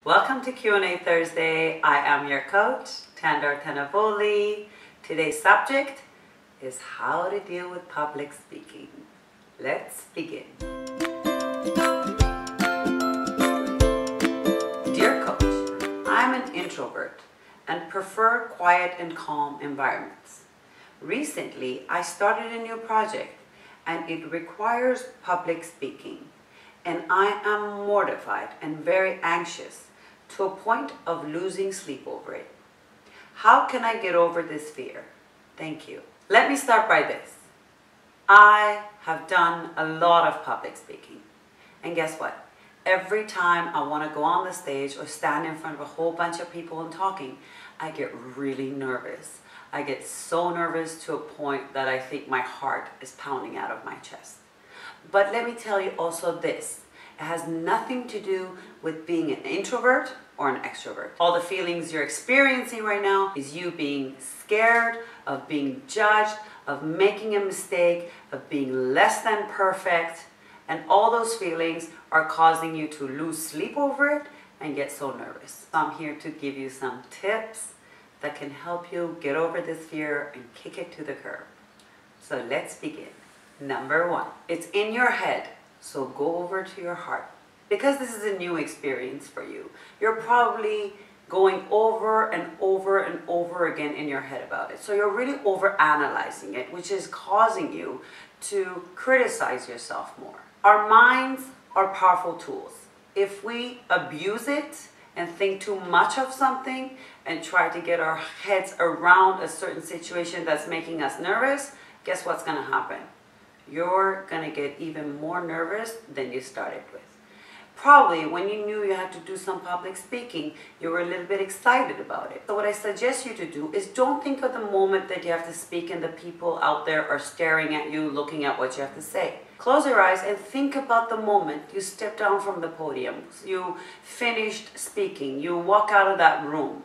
Welcome to Q&A Thursday. I am your coach, Tandar. Today's subject is how to deal with public speaking. Let's begin. Dear coach, I'm an introvert and prefer quiet and calm environments. Recently, I started a new project and it requires public speaking, and I am mortified and very anxious to a point of losing sleep over it. How can I get over this fear? Thank you. Let me start by this. I have done a lot of public speaking, and guess what? Every time I want to go on the stage or stand in front of a whole bunch of people and talking, I get really nervous. I get so nervous to a point that I think my heart is pounding out of my chest. But let me tell you also this. It has nothing to do with being an introvert or an extrovert. All the feelings you're experiencing right now is you being scared of being judged, of making a mistake, of being less than perfect. And all those feelings are causing you to lose sleep over it and get so nervous. So I'm here to give you some tips that can help you get over this fear and kick it to the curb. So let's begin. Number 1, it's in your head. So go over to your heart. Because this is a new experience for you, you're probably going over and over and over again in your head about it. So you're really over-analyzing it, which is causing you to criticize yourself more. Our minds are powerful tools. If we abuse it and think too much of something and try to get our heads around a certain situation that's making us nervous, guess what's going to happen? You're going to get even more nervous than you started with. Probably when you knew you had to do some public speaking, you were a little bit excited about it. So what I suggest you to do is don't think of the moment that you have to speak and the people out there are staring at you, looking at what you have to say. Close your eyes and think about the moment you step down from the podium, you finished speaking, you walk out of that room.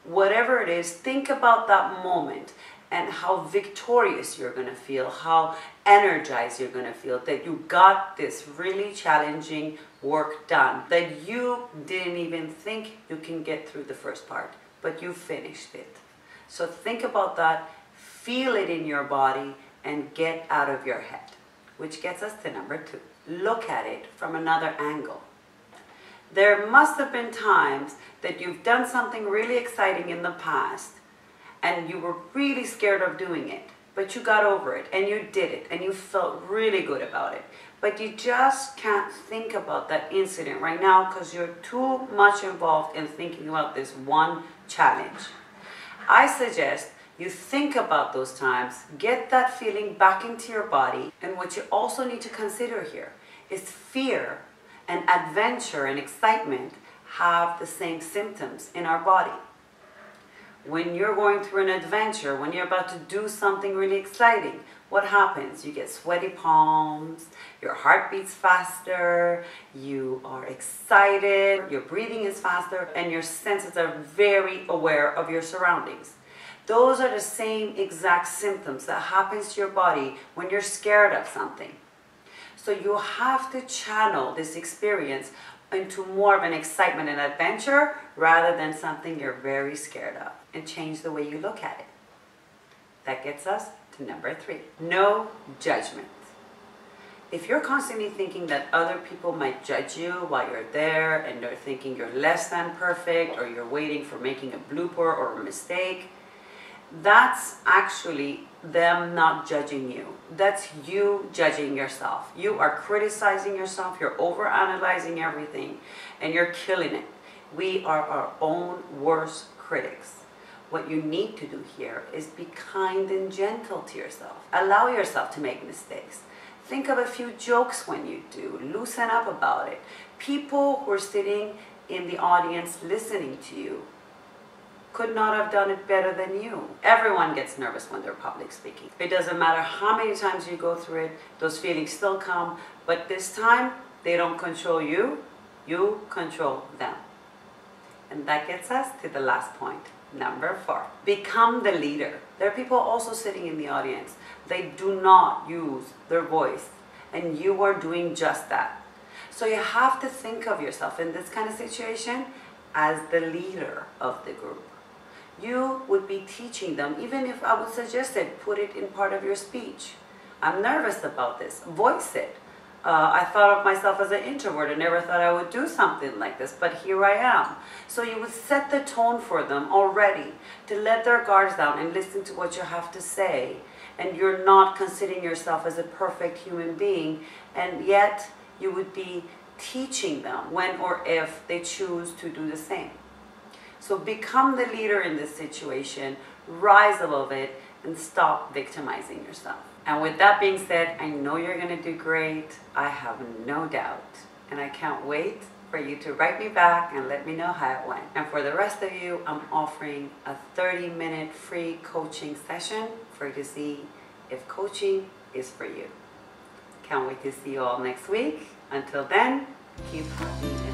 Whatever it is, think about that moment and how victorious you're going to feel, how energized you're going to feel, that you got this really challenging work done, that you didn't even think you can get through the first part, but you finished it. So think about that, feel it in your body, and get out of your head. Which gets us to number 2. Look at it from another angle. There must have been times that you've done something really exciting in the past, and you were really scared of doing it, but you got over it and you did it and you felt really good about it. But you just can't think about that incident right now because you're too much involved in thinking about this one challenge. I suggest you think about those times, get that feeling back into your body. And what you also need to consider here is fear and adventure and excitement have the same symptoms in our body. When you're going through an adventure, when you're about to do something really exciting, what happens? You get sweaty palms, your heart beats faster, you are excited, your breathing is faster, and your senses are very aware of your surroundings. Those are the same exact symptoms that happens to your body when you're scared of something. So you have to channel this experience into more of an excitement and adventure rather than something you're very scared of, and change the way you look at it. That gets us to number 3. No judgment. If you're constantly thinking that other people might judge you while you're there and they're thinking you're less than perfect or you're waiting for making a blooper or a mistake, that's actually them not judging you. That's you judging yourself. You are criticizing yourself, you're overanalyzing everything, and you're killing it. We are our own worst critics. What you need to do here is be kind and gentle to yourself. Allow yourself to make mistakes. Think of a few jokes when you do. Loosen up about it. People who are sitting in the audience listening to you could not have done it better than you. Everyone gets nervous when they're public speaking. It doesn't matter how many times you go through it, those feelings still come, but this time they don't control you, you control them. And that gets us to the last point, number 4. Become the leader. There are people also sitting in the audience. They do not use their voice, and you are doing just that. So you have to think of yourself in this kind of situation as the leader of the group. You would be teaching them, even if I would suggest it, put it in part of your speech. I'm nervous about this. Voice it. I thought of myself as an introvert. I never thought I would do something like this, but here I am. So you would set the tone for them already to let their guards down and listen to what you have to say. And you're not considering yourself as a perfect human being, and yet you would be teaching them when or if they choose to do the same. So become the leader in this situation, rise above it, and stop victimizing yourself. And with that being said, I know you're going to do great. I have no doubt. And I can't wait for you to write me back and let me know how it went. And for the rest of you, I'm offering a 30-minute free coaching session for you to see if coaching is for you. Can't wait to see you all next week. Until then, keep happy.